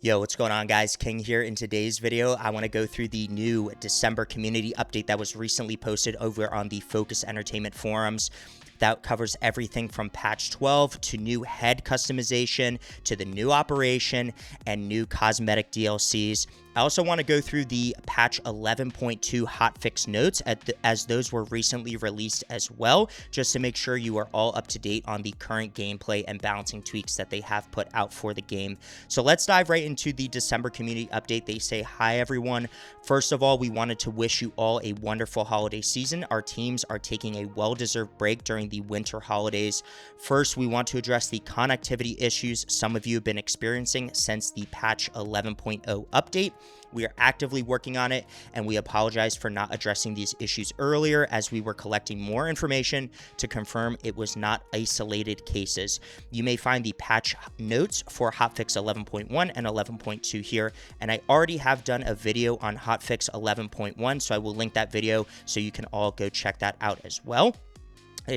Yo, what's going on, guys? King here. In today's video, I want to go through the new December community update that was recently posted over on the Focus Entertainment forums. That covers everything from patch 12 to new head customization to the new operation and new cosmetic DLCs. I also want to go through the patch 11.2 hotfix notes as those were recently released as well, just to make sure you are all up to date on the current gameplay and balancing tweaks that they have put out for the game. So let's dive right into the December community update. They say, hi everyone. First of all, we wanted to wish you all a wonderful holiday season. Our teams are taking a well-deserved break during the winter holidays. First, we want to address the connectivity issues some of you have been experiencing since the patch 11.0 update. We are actively working on it, and we apologize for not addressing these issues earlier as we were collecting more information to confirm it was not isolated cases. You may find the patch notes for hotfix 11.1 and 11.2 here, and I already have done a video on hotfix 11.1, so I will link that video so you can all go check that out as well.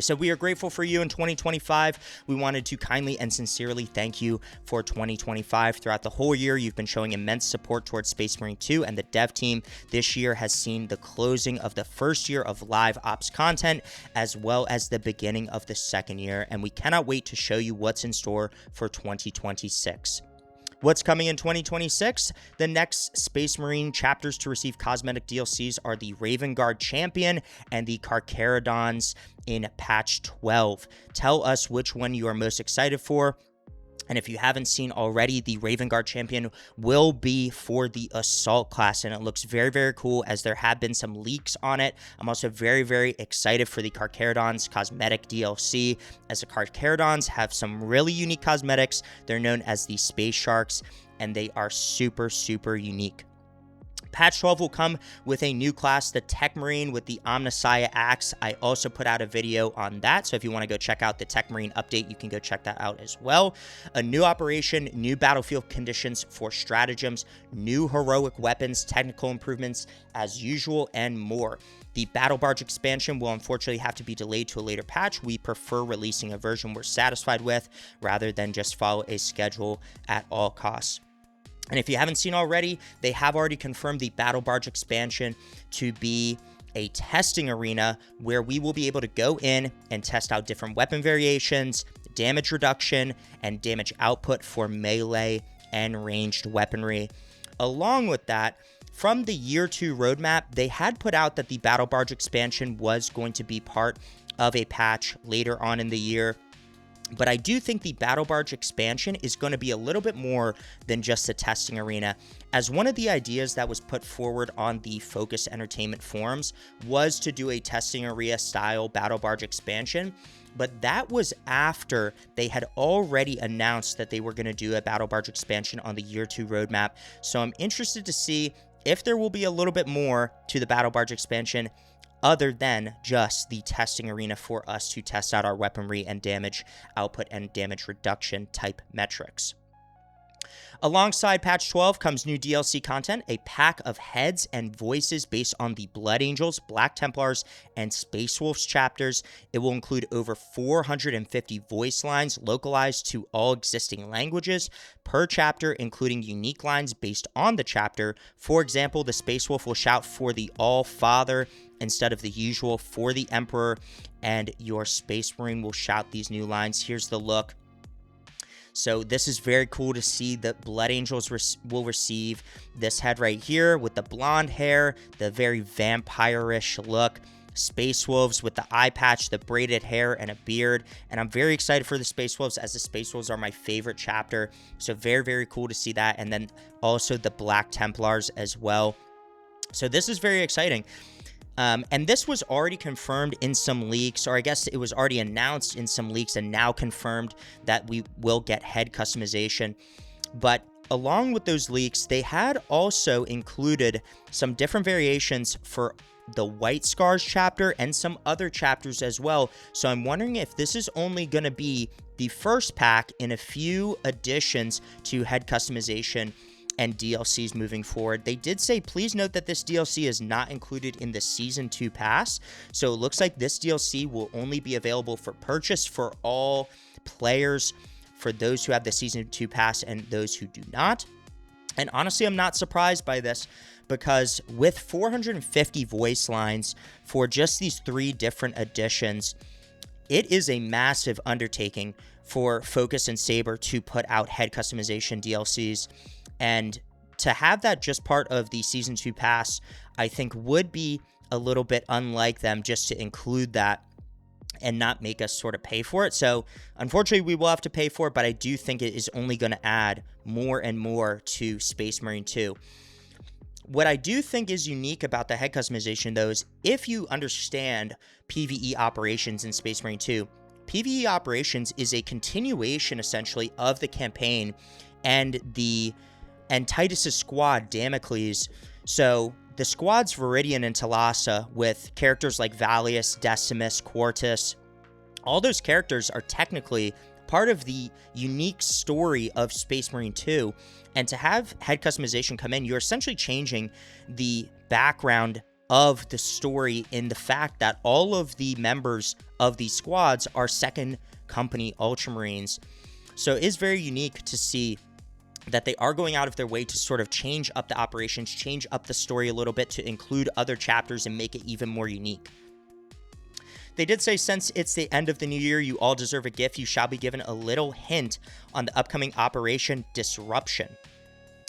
So we are grateful for you in 2025. We wanted to kindly and sincerely thank you for 2025. Throughout the whole year, you've been showing immense support towards Space Marine 2 and the dev team. This year has seen the closing of the first year of live ops content, as well as the beginning of the second year, and we cannot wait to show you what's in store for 2026. What's coming in 2026? The next Space Marine chapters to receive cosmetic DLCs are the Raven Guard Champion and the Carcharodons in patch 12. Tell us which one you are most excited for. And if you haven't seen already, the Raven Guard Champion will be for the Assault class, and it looks very, very cool as there have been some leaks on it. I'm also very, very excited for the Carcharodons cosmetic DLC, as the Carcharodons have some really unique cosmetics. They're known as the Space Sharks, and they are super, super unique. Patch 12 will come with a new class, the Tech Marine with the Omnissiah Axe. I also put out a video on that, so if you want to go check out the Tech Marine update, you can go check that out as well. A new operation, new battlefield conditions for stratagems, new heroic weapons, technical improvements as usual, and more. The Battle Barge expansion will unfortunately have to be delayed to a later patch. We prefer releasing a version we're satisfied with rather than just follow a schedule at all costs. And if you haven't seen already, they have already confirmed the Battle Barge expansion to be a testing arena where we will be able to go in and test out different weapon variations, damage reduction, and damage output for melee and ranged weaponry. Along with that, from the Year 2 roadmap, they had put out that the Battle Barge expansion was going to be part of a patch later on in the year. But I do think the Battle Barge expansion is going to be a little bit more than just a testing arena, as one of the ideas that was put forward on the Focus Entertainment forums was to do a testing arena style Battle Barge expansion. But that was after they had already announced that they were going to do a Battle Barge expansion on the Year 2 roadmap. So I'm interested to see if there will be a little bit more to the Battle Barge expansion other than just the testing arena for us to test out our weaponry and damage output and damage reduction type metrics. Alongside patch 12 comes new DLC content, a pack of heads and voices based on the Blood Angels, Black Templars, and Space Wolves chapters. It will include over 450 voice lines localized to all existing languages per chapter, including unique lines based on the chapter. For example, the Space Wolf will shout for the All-Father instead of the usual for the Emperor, and your Space Marine will shout these new lines. Here's the look. So this is very cool to see that Blood Angels will receive this head right here with the blonde hair, the very vampire-ish look. Space Wolves with the eye patch, the braided hair, and a beard. And I'm very excited for the Space Wolves, as the Space Wolves are my favorite chapter. So very, very cool to see that. And then also the Black Templars as well. So this is very exciting. And this was already confirmed in some leaks, or I guess it was already announced in some leaks and now confirmed that we will get head customization. But along with those leaks, they had also included some different variations for the White Scars chapter and some other chapters as well. So I'm wondering if this is only going to be the first pack in a few additions to head customization and DLCs moving forward. They did say, please note that this DLC is not included in the Season 2 pass. So it looks like this DLC will only be available for purchase for all players, for those who have the Season 2 pass and those who do not. And honestly, I'm not surprised by this, because with 450 voice lines for just these 3 different editions, it is a massive undertaking for Focus and Saber to put out head customization DLCs. And to have that just part of the Season 2 pass, I think would be a little bit unlike them just to include that and not make us sort of pay for it. So unfortunately, we will have to pay for it, but I do think it is only going to add more and more to Space Marine 2. What I do think is unique about the head customization, though, is if you understand PvE operations in Space Marine 2, PvE operations is a continuation, essentially, of the campaign and Titus's squad, Damocles. So the squad's Viridian and Talassa, with characters like Valius, Decimus, Quartus. All those characters are technically part of the unique story of Space Marine 2. And to have head customization come in, you're essentially changing the background of the story in the fact that all of the members of these squads are second company Ultramarines. So it is very unique to see that they are going out of their way to sort of change up the operations, change up the story a little bit to include other chapters and make it even more unique. They did say, since it's the end of the new year, you all deserve a gift. You shall be given a little hint on the upcoming Operation Disruption.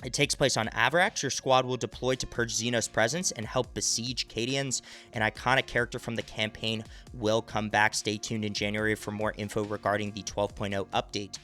It takes place on Avarax. Your squad will deploy to purge Xenos' presence and help besiege Cadians. An iconic character from the campaign will come back. Stay tuned in January for more info regarding the 12.0 update.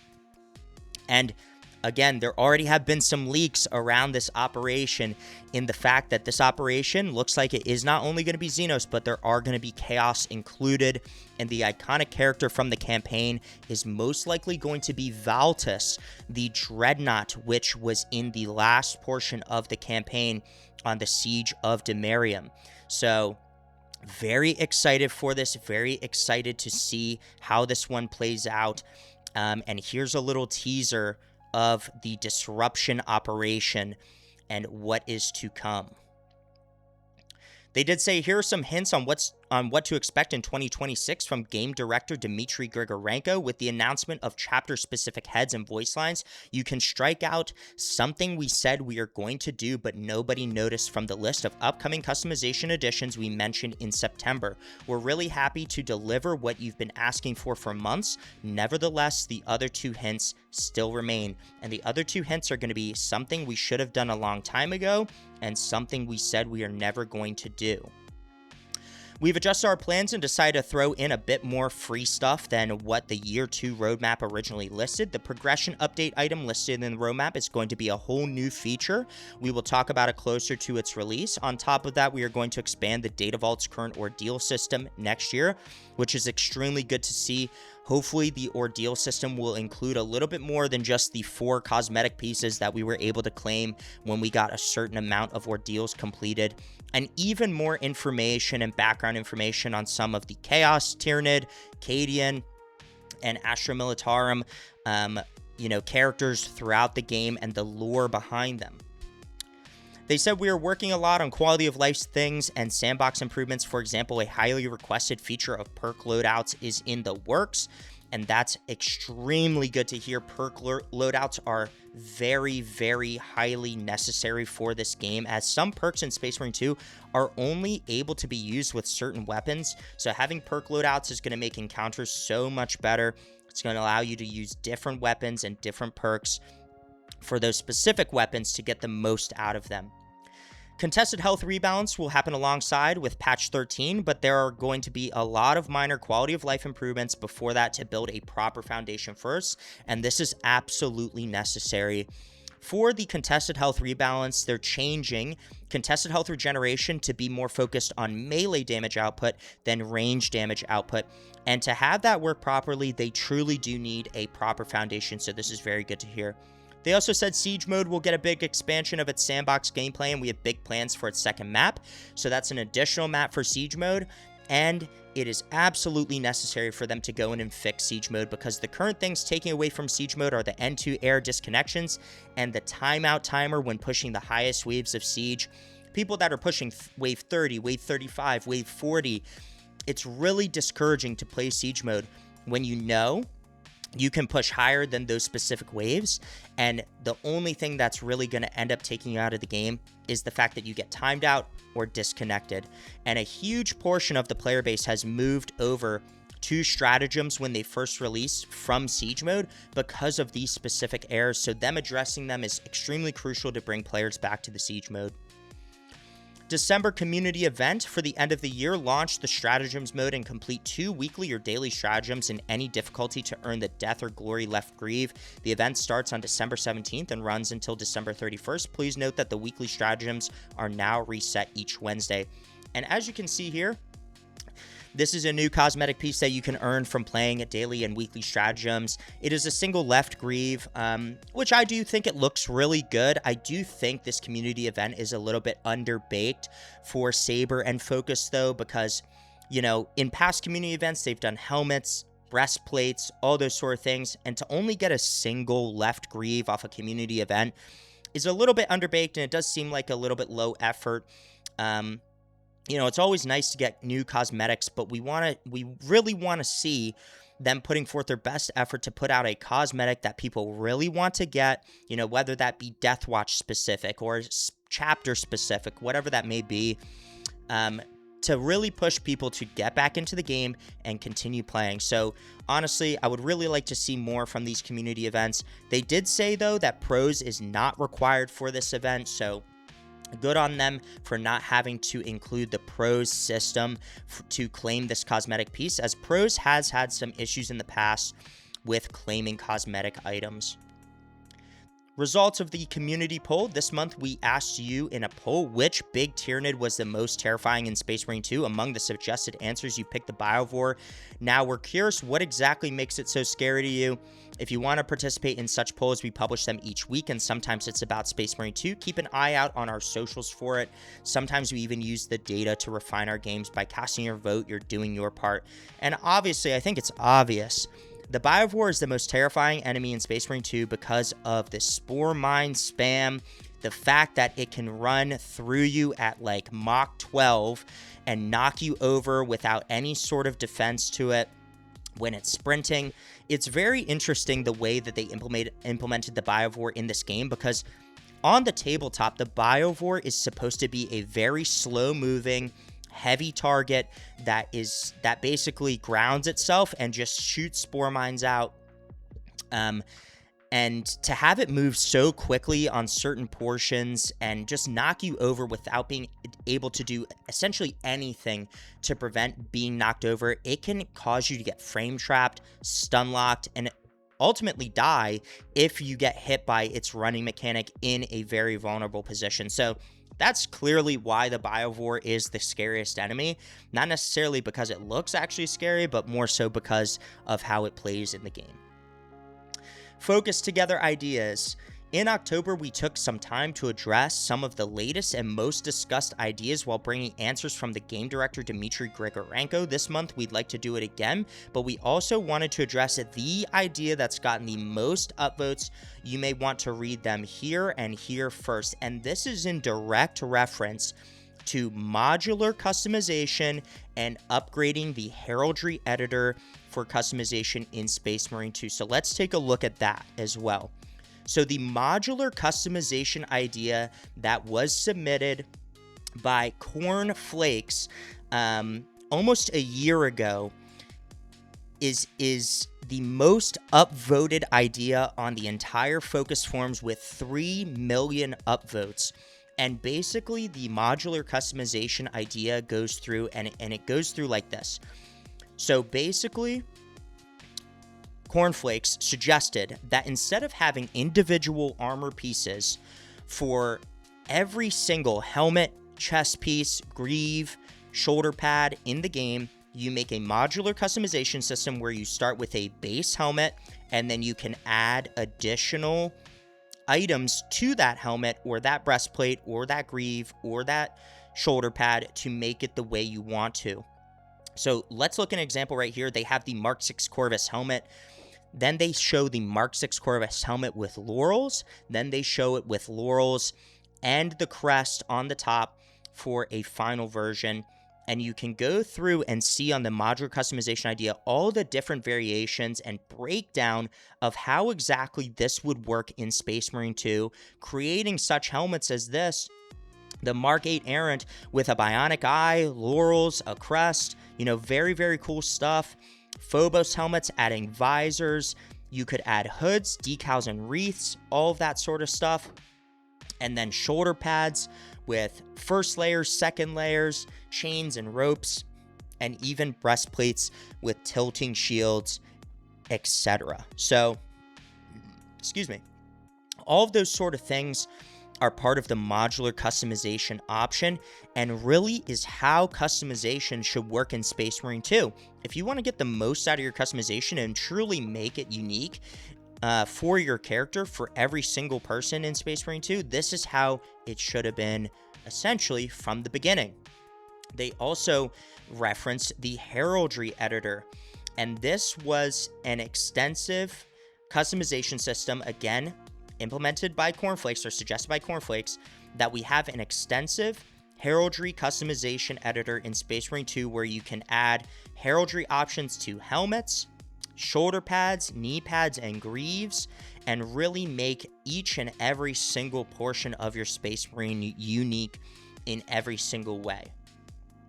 And again, there already have been some leaks around this operation, in the fact that this operation looks like it is not only going to be Xenos, but there are going to be Chaos included. And the iconic character from the campaign is most likely going to be Valtus, the Dreadnought, which was in the last portion of the campaign on the Siege of Demarium. So very excited for this, very excited to see how this one plays out. And here's a little teaser of the disruption operation and what is to come. They did say, here are some hints on what to expect in 2026 from game director Dmitry Grigorenko. With the announcement of chapter-specific heads and voice lines, you can strike out something we said we are going to do, but nobody noticed from the list of upcoming customization additions we mentioned in September. We're really happy to deliver what you've been asking for months. Nevertheless, the other 2 hints still remain. And the other 2 hints are going to be something we should have done a long time ago and something we said we are never going to do. We've adjusted our plans and decided to throw in a bit more free stuff than what the Year 2 roadmap originally listed. The progression update item listed in the roadmap is going to be a whole new feature. We will talk about it closer to its release. On top of that, we are going to expand the Data Vault's current ordeal system next year, which is extremely good to see. Hopefully, the ordeal system will include a little bit more than just the 4 cosmetic pieces that we were able to claim when we got a certain amount of ordeals completed, and even more information and background information on some of the Chaos, Tyranid, Cadian, and Astra Militarum, characters throughout the game and the lore behind them. They said we are working a lot on quality of life things and sandbox improvements. For example, a highly requested feature of perk loadouts is in the works, and that's extremely good to hear. Perk loadouts are very, very highly necessary for this game, as some perks in Space Marine 2 are only able to be used with certain weapons. So having perk loadouts is going to make encounters so much better. It's going to allow you to use different weapons and different perks for those specific weapons to get the most out of them. Contested health rebalance will happen alongside with patch 13, but there are going to be a lot of minor quality of life improvements before that to build a proper foundation first, and this is absolutely necessary. For the contested health rebalance, they're changing contested health regeneration to be more focused on melee damage output than range damage output. And to have that work properly, they truly do need a proper foundation, so this is very good to hear. They also said Siege Mode will get a big expansion of its sandbox gameplay, and we have big plans for its second map. So that's an additional map for Siege Mode, and it is absolutely necessary for them to go in and fix Siege Mode, because the current things taking away from Siege Mode are the N2 air disconnections and the timeout timer when pushing the highest waves of Siege. People that are pushing wave 30, wave 35, wave 40, it's really discouraging to play Siege Mode when you know you can push higher than those specific waves, and the only thing that's really going to end up taking you out of the game is the fact that you get timed out or disconnected. And a huge portion of the player base has moved over to stratagems when they first released from Siege mode because of these specific errors, so them addressing them is extremely crucial to bring players back to the Siege mode. December community event for the end of the year. Launch the stratagems mode and complete 2 weekly or daily stratagems in any difficulty to earn the death or glory left greave. The event starts on December 17th and runs until December 31st. Please note that the weekly stratagems are now reset each Wednesday. And as you can see here, this is a new cosmetic piece that you can earn from playing at daily and weekly stratagems. It is a single left greave, which I do think it looks really good. I do think this community event is a little bit underbaked for Saber and Focus, though, because, you know, in past community events, they've done helmets, breastplates, all those sort of things, and to only get a single left greave off a community event is a little bit underbaked, and it does seem like a little bit low effort. You know, it's always nice to get new cosmetics, but we really want to see them putting forth their best effort to put out a cosmetic that people really want to get, you know, whether that be Deathwatch specific or chapter specific, whatever that may be, to really push people to get back into the game and continue playing. So honestly, I would really like to see more from these community events. They did say, though, that pros is not required for this event, so good on them for not having to include the pros system to claim this cosmetic piece, as pros has had some issues in the past with claiming cosmetic items. Results of the community poll. This month, we asked you in a poll which big Tyranid was the most terrifying in Space Marine 2. Among the suggested answers, you picked the Biovore. Now, we're curious what exactly makes it so scary to you. If you want to participate in such polls, we publish them each week, and sometimes it's about Space Marine 2. Keep an eye out on our socials for it. Sometimes we even use the data to refine our games. By casting your vote, you're doing your part. And obviously, I think it's obvious, the Biovore is the most terrifying enemy in Space Marine 2 because of the Spore Mine spam, the fact that it can run through you at like Mach 12 and knock you over without any sort of defense to it when it's sprinting. It's very interesting the way that they implemented the Biovore in this game, because on the tabletop, the Biovore is supposed to be a very slow-moving, heavy target that basically grounds itself and just shoots spore mines out. And to have it move so quickly on certain portions and just knock you over without being able to do essentially anything to prevent being knocked over, it can cause you to get frame trapped, stun locked, and ultimately die if you get hit by its running mechanic in a very vulnerable position. So that's clearly why the Biovore is the scariest enemy. Not necessarily because it looks actually scary, but more so because of how it plays in the game. Focus together ideas. In October, we took some time to address some of the latest and most discussed ideas while bringing answers from the game director Dmitry Grigorenko. This month, we'd like to do it again, but we also wanted to address the idea that's gotten the most upvotes. You may want to read them here and here first, and this is in direct reference to modular customization and upgrading the heraldry editor for customization in Space Marine 2. So let's take a look at that as well. So the modular customization idea that was submitted by Cornflakes almost a year ago is the most upvoted idea on the entire Focus forums with 3 million upvotes. And basically, the modular customization idea goes through, and it goes through like this. So basically, Cornflakes suggested that instead of having individual armor pieces for every single helmet, chest piece, greave, shoulder pad in the game, you make a modular customization system where you start with a base helmet, and then you can add additional items to that helmet or that breastplate or that greave or that shoulder pad to make it the way you want to. So let's look at an example right here. They have the Mark 6 Corvus helmet. Then they show the Mark 6 Corvus helmet with laurels. Then they show it with laurels and the crest on the top for a final version. and you can go through and see on the modular customization idea all the different variations and breakdown of how exactly this would work in Space Marine 2, creating such helmets as this, the Mark 8 Errant with a bionic eye, laurels, a crest, very, very cool stuff. Phobos helmets adding visors. You could add hoods, decals, and wreaths, all of that sort of stuff. And then shoulder pads with first layers, second layers, chains and ropes, and even breastplates with tilting shields, etc. So, excuse me, all of those sort of things are part of the modular customization option, and really is how customization should work in Space Marine 2. If you want to get the most out of your customization and truly make it unique for your character, for every single person in Space Marine 2, this is how it should have been essentially from the beginning. They also referenced the heraldry editor, and this was an extensive customization system, again, implemented by Cornflakes or suggested by Cornflakes, that we have an extensive heraldry customization editor in Space Marine 2 where you can add heraldry options to helmets, shoulder pads, knee pads, and greaves, and really make each and every single portion of your Space Marine unique in every single way.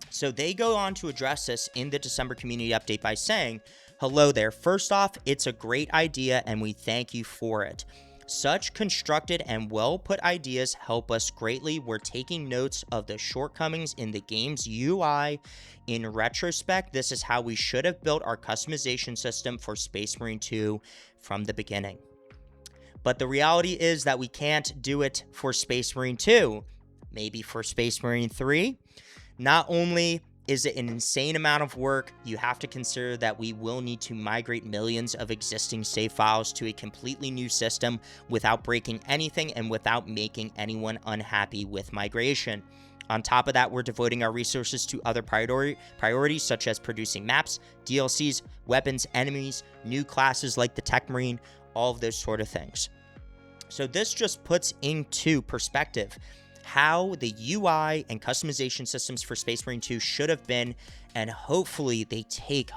So they go on to address this in the December community update by saying, "Hello there. First off, it's a great idea and we thank you for it. Such constructed and well-put ideas help us greatly. We're taking notes of the shortcomings in the game's UI. In retrospect, this is how we should have built our customization system for Space Marine 2 from the beginning. But the reality is that we can't do it for Space Marine 2. Maybe for Space Marine 3. Not only is it an insane amount of work, you have to consider that we will need to migrate millions of existing save files to a completely new system without breaking anything and without making anyone unhappy with migration. On top of that, we're devoting our resources to other priorities such as producing maps, DLCs, weapons, enemies, new classes like the Tech Marine, all of those sort of things." So this just puts into perspective how the UI and customization systems for Space Marine 2 should have been, and hopefully they take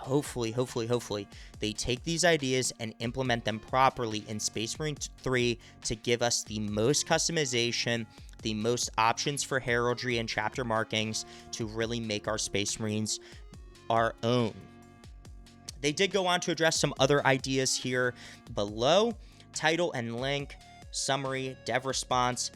these ideas and implement them properly in Space Marine 3 to give us the most customization, the most options for heraldry and chapter markings to really make our Space Marines our own. They did go on to address some other ideas here below. Title and link, summary, dev response,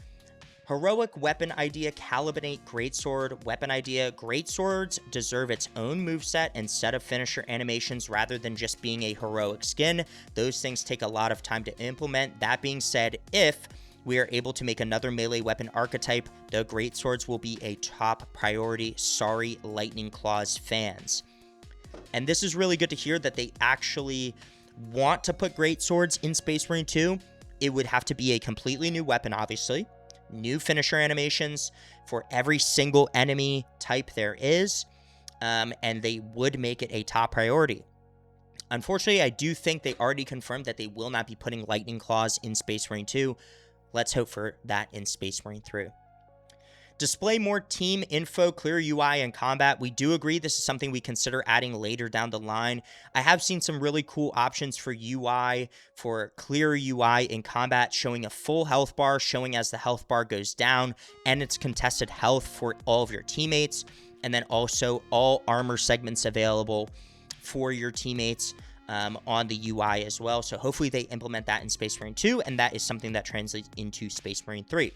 heroic weapon idea, Calibanate Greatsword weapon idea. Greatswords deserve its own moveset and set of finisher animations rather than just being a heroic skin. Those things take a lot of time to implement. That being said, if we are able to make another melee weapon archetype, the Greatswords will be a top priority. Sorry, Lightning Claws fans. And this is really good to hear that they actually want to put Greatswords in Space Marine 2. It would have to be a completely new weapon, obviously. New finisher animations for every single enemy type there is, and they would make it a top priority. Unfortunately, I do think they already confirmed that they will not be putting Lightning Claws in Space Marine 2. Let's hope for that in Space Marine 3. Display more team info, clear UI, and combat. We do agree this is something we consider adding later down the line. I have seen some really cool options for UI, for clear UI in combat, showing a full health bar, showing as the health bar goes down, and its contested health for all of your teammates, and then also all armor segments available for your teammates on the UI as well. So hopefully they implement that in Space Marine 2, and that is something that translates into Space Marine 3.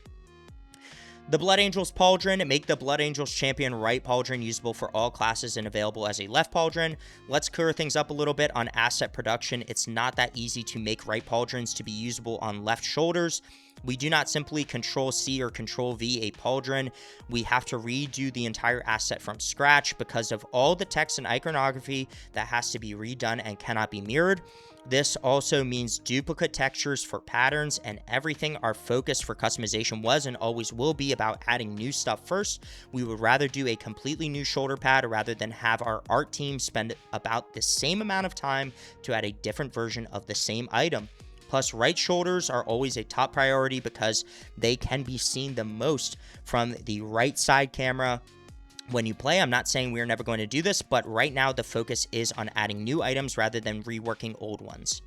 The Blood Angels Pauldron. Make the Blood Angels champion right pauldron usable for all classes and available as a left pauldron. Let's clear things up a little bit on asset production. It's not that easy to make right pauldrons to be usable on left shoulders. We do not simply Control-C or Control-V a pauldron. We have to redo the entire asset from scratch because of all the text and iconography that has to be redone and cannot be mirrored. This also means duplicate textures for patterns and everything. Our focus for customization was and always will be about adding new stuff first. We would rather do a completely new shoulder pad rather than have our art team spend about the same amount of time to add a different version of the same item. Plus, right shoulders are always a top priority because they can be seen the most from the right side camera when you play. I'm not saying we're never going to do this, but right now the focus is on adding new items rather than reworking old ones.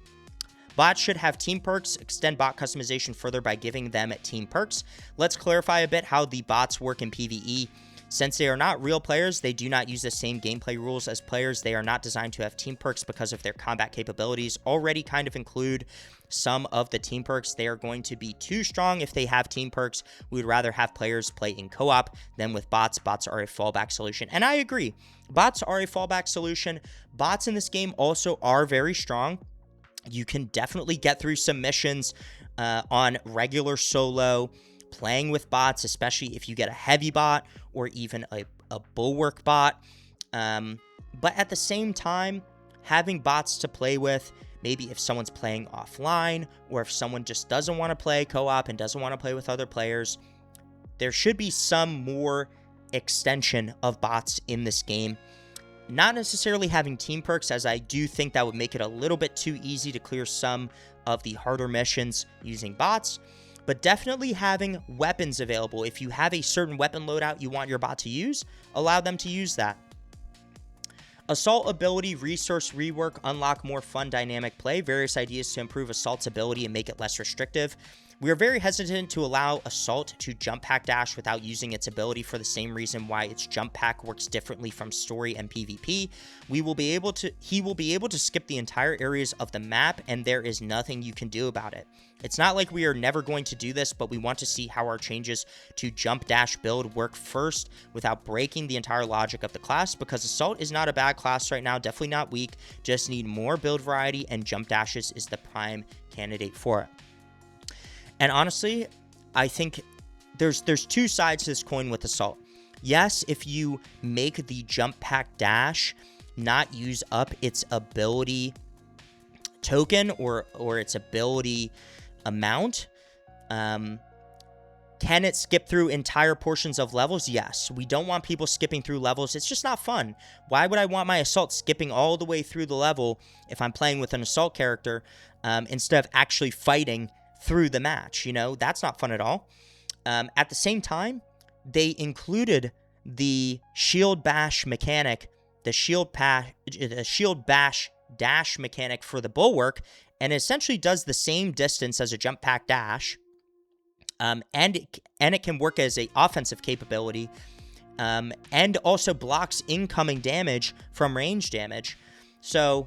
Bots should have team perks. Extend bot customization further by giving them team perks. Let's clarify a bit how the bots work in PvE. Since they are not real players, they do not use the same gameplay rules as players. They are not designed to have team perks because of their combat capabilities already kind of include some of the team perks. They are going to be too strong if they have team perks. We would rather have players play in co-op than with bots. Bots are a fallback solution. And I agree. Bots are a fallback solution. Bots in this game also are very strong. You can definitely get through some missions on regular solo playing with bots, especially if you get a heavy bot or even a bulwark bot. But at the same time, having bots to play with, maybe if someone's playing offline or if someone just doesn't want to play co-op and doesn't want to play with other players, there should be some more extension of bots in this game. Not necessarily having team perks, as I do think that would make it a little bit too easy to clear some of the harder missions using bots, but definitely having weapons available. If you have a certain weapon loadout you want your bot to use, allow them to use that. Assault ability, resource rework, unlock more fun dynamic play. Various ideas to improve Assault's ability and make it less restrictive. We are very hesitant to allow Assault to jump pack dash without using its ability for the same reason why its jump pack works differently from story and PvP. He will be able to skip the entire areas of the map, and there is nothing you can do about it. It's not like we are never going to do this, but we want to see how our changes to jump dash build work first without breaking the entire logic of the class, because Assault is not a bad class right now, definitely not weak, just need more build variety, and jump dashes is the prime candidate for it. And honestly, I think there's two sides to this coin with Assault. Yes, if you make the jump pack dash not use up its ability token or its ability amount, can it skip through entire portions of levels? Yes. We don't want people skipping through levels. It's just not fun. Why would I want my Assault skipping all the way through the level if I'm playing with an Assault character instead of actually fighting through the match? You know, that's not fun at all. At the same time, they included the shield bash mechanic, the shield bash dash mechanic for the bulwark, and it essentially does the same distance as a jump pack dash. And it can work as a offensive capability, and also blocks incoming damage from range damage. So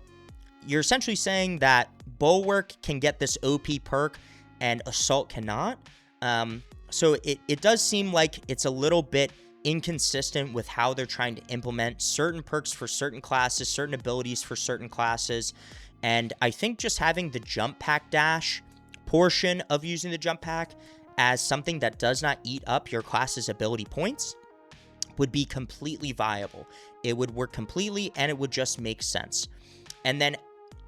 you're essentially saying that bulwark can get this OP perk and Assault cannot. So it does seem like it's a little bit inconsistent with how they're trying to implement certain perks for certain classes, certain abilities for certain classes. And I think just having the jump pack dash portion of using the jump pack as something that does not eat up your class's ability points would be completely viable. It would work completely, and it would just make sense. And then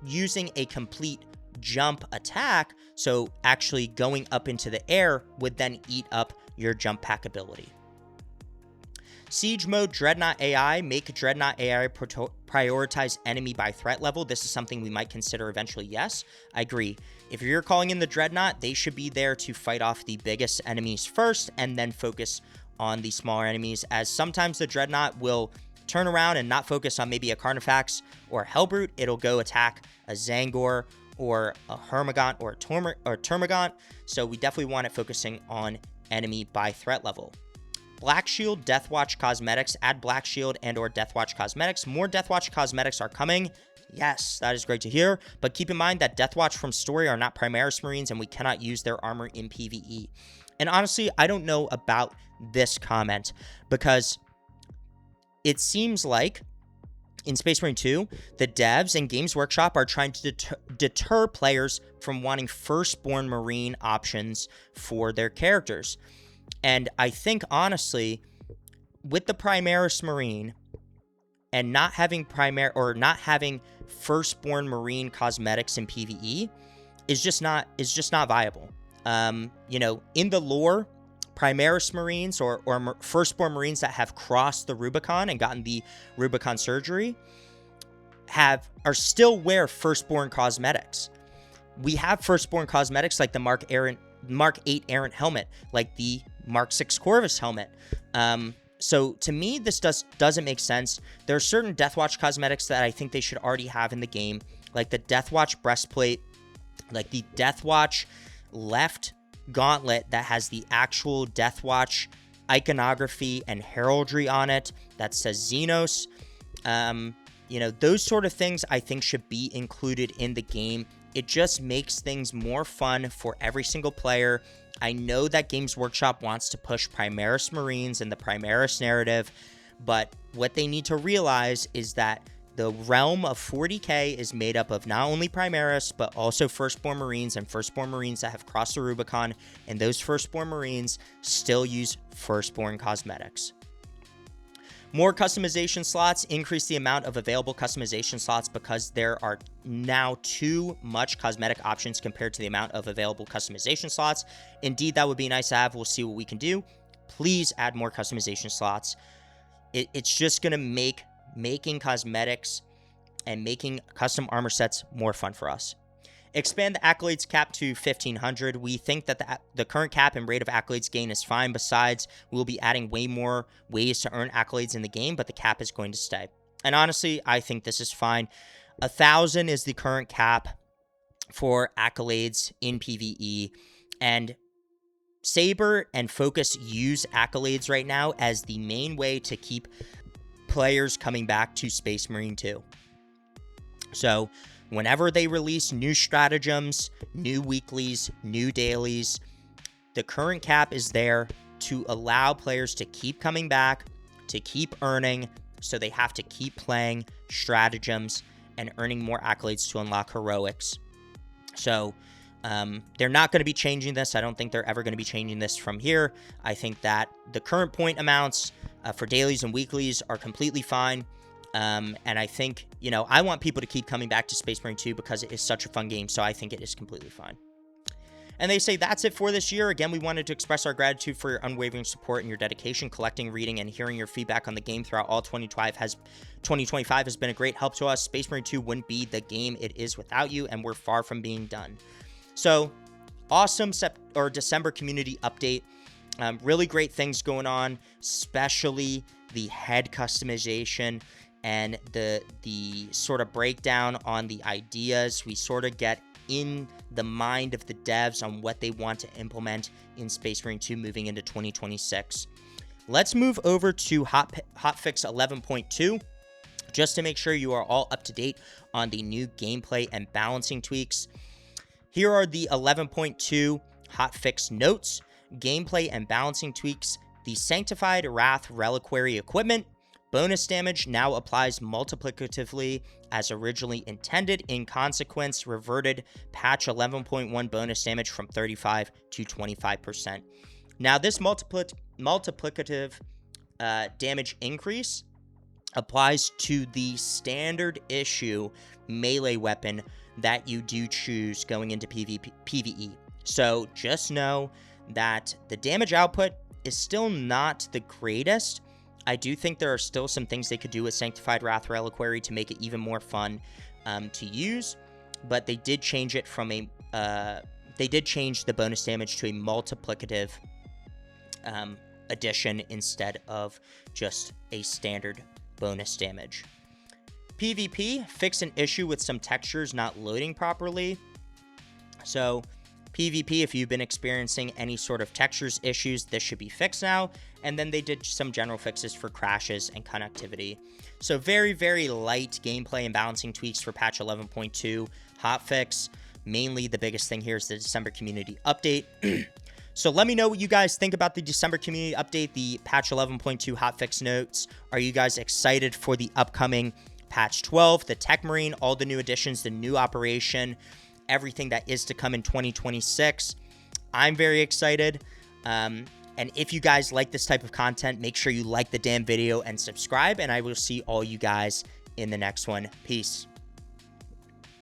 using a complete jump attack, so actually going up into the air, would then eat up your jump pack ability. Siege mode Dreadnought AI. Make Dreadnought AI prioritize enemy by threat level. This is something we might consider eventually. Yes, I agree. If you're calling in the Dreadnought, they should be there to fight off the biggest enemies first and then focus on the smaller enemies, as sometimes the Dreadnought will turn around and not focus on maybe a Carnifex or a Hellbrute. It'll go attack a Zangor or a Hermagant or a Termagant. So we definitely want it focusing on enemy by threat level. Black Shield, Deathwatch cosmetics. Add Black Shield and or Deathwatch cosmetics. More Deathwatch cosmetics are coming. Yes, that is great to hear. But keep in mind that Deathwatch from story are not Primaris Marines, and we cannot use their armor in PvE. And honestly, I don't know about this comment, because it seems like in Space Marine 2, the devs and Games Workshop are trying to deter players from wanting Firstborn Marine options for their characters. And I think, honestly, with the Primaris Marine and not having Firstborn Marine cosmetics in PvE is just not viable. You know, in the lore, Primaris Marines or Firstborn Marines that have crossed the Rubicon and gotten the Rubicon surgery are still wear Firstborn cosmetics. We have Firstborn cosmetics like the Mark 8 Errant helmet, like the Mark 6 Corvus helmet. So to me, this doesn't make sense. There are certain Deathwatch cosmetics that I think they should already have in the game, like the Deathwatch breastplate, like the Deathwatch left gauntlet that has the actual Deathwatch iconography and heraldry on it that says Xenos. You know, those sort of things I think should be included in the game. It just makes things more fun for every single player. I know that Games Workshop wants to push Primaris Marines and the Primaris narrative, but what they need to realize is that the realm of 40k is made up of not only Primaris, but also Firstborn Marines and Firstborn Marines that have crossed the Rubicon, and those Firstborn Marines still use Firstborn cosmetics. More customization slots. Increase the amount of available customization slots because there are now too much cosmetic options compared to the amount of available customization slots. Indeed, that would be nice to have. We'll see what we can do. Please add more customization slots. It's just going to make making cosmetics and making custom armor sets more fun for us. Expand the accolades cap to 1,500. We think that the current cap and rate of accolades gain is fine. Besides, we'll be adding way more ways to earn accolades in the game, but the cap is going to stay. And honestly, I think this is fine. 1,000 is the current cap for accolades in PvE, and Saber and Focus use accolades right now as the main way to keep players coming back to Space Marine 2. So whenever they release new stratagems, new weeklies, new dailies, the current cap is there to allow players to keep coming back, to keep earning, so they have to keep playing stratagems and earning more accolades to unlock heroics. So they're not going to be changing this. I don't think they're ever going to be changing this from here. I think that the current point amounts for dailies and weeklies are completely fine. And I think, you know, I want people to keep coming back to Space Marine 2 because it is such a fun game, so I think it is completely fine. And they say that's it for this year. Again, we wanted to express our gratitude for your unwavering support and your dedication. Collecting, reading, and hearing your feedback on the game throughout all 2025 has been a great help to us. Space Marine 2 wouldn't be the game it is without you, and we're far from being done. So, awesome December community update. Really great things going on, especially the head customization and the sort of breakdown on the ideas. We sort of get in the mind of the devs on what they want to implement in Space Marine 2 moving into 2026. Let's move over to hotfix 11.2 just to make sure you are all up to date on the new gameplay and balancing tweaks. Here are the 11.2 hotfix notes, gameplay and balancing tweaks. The Sanctified Wrath Reliquary equipment bonus damage now applies multiplicatively as originally intended. In consequence, reverted patch 11.1 bonus damage from 35 to 25%. Now, this multiplicative damage increase applies to the standard issue melee weapon that you do choose going into PvE. So just know that the damage output is still not the greatest. I do think there are still some things they could do with Sanctified Wrath Reliquary to make it even more fun to use, but they did change it from they did change the bonus damage to a multiplicative addition instead of just a standard bonus damage. PvP, fix an issue with some textures not loading properly. So PvP, if you've been experiencing any sort of textures issues, this should be fixed now. And then they did some general fixes for crashes and connectivity. So very, very light gameplay and balancing tweaks for patch 11.2 hotfix. Mainly the biggest thing here is the December community update. So let me know what you guys think about the December community update, the patch 11.2 hotfix notes. Are you guys excited for the upcoming patch 12, the Tech Marine, all the new additions, the new operation, everything that is to come in 2026? I'm very excited. And if you guys like this type of content, make sure you like the damn video and subscribe, and I will see all you guys in the next one. Peace.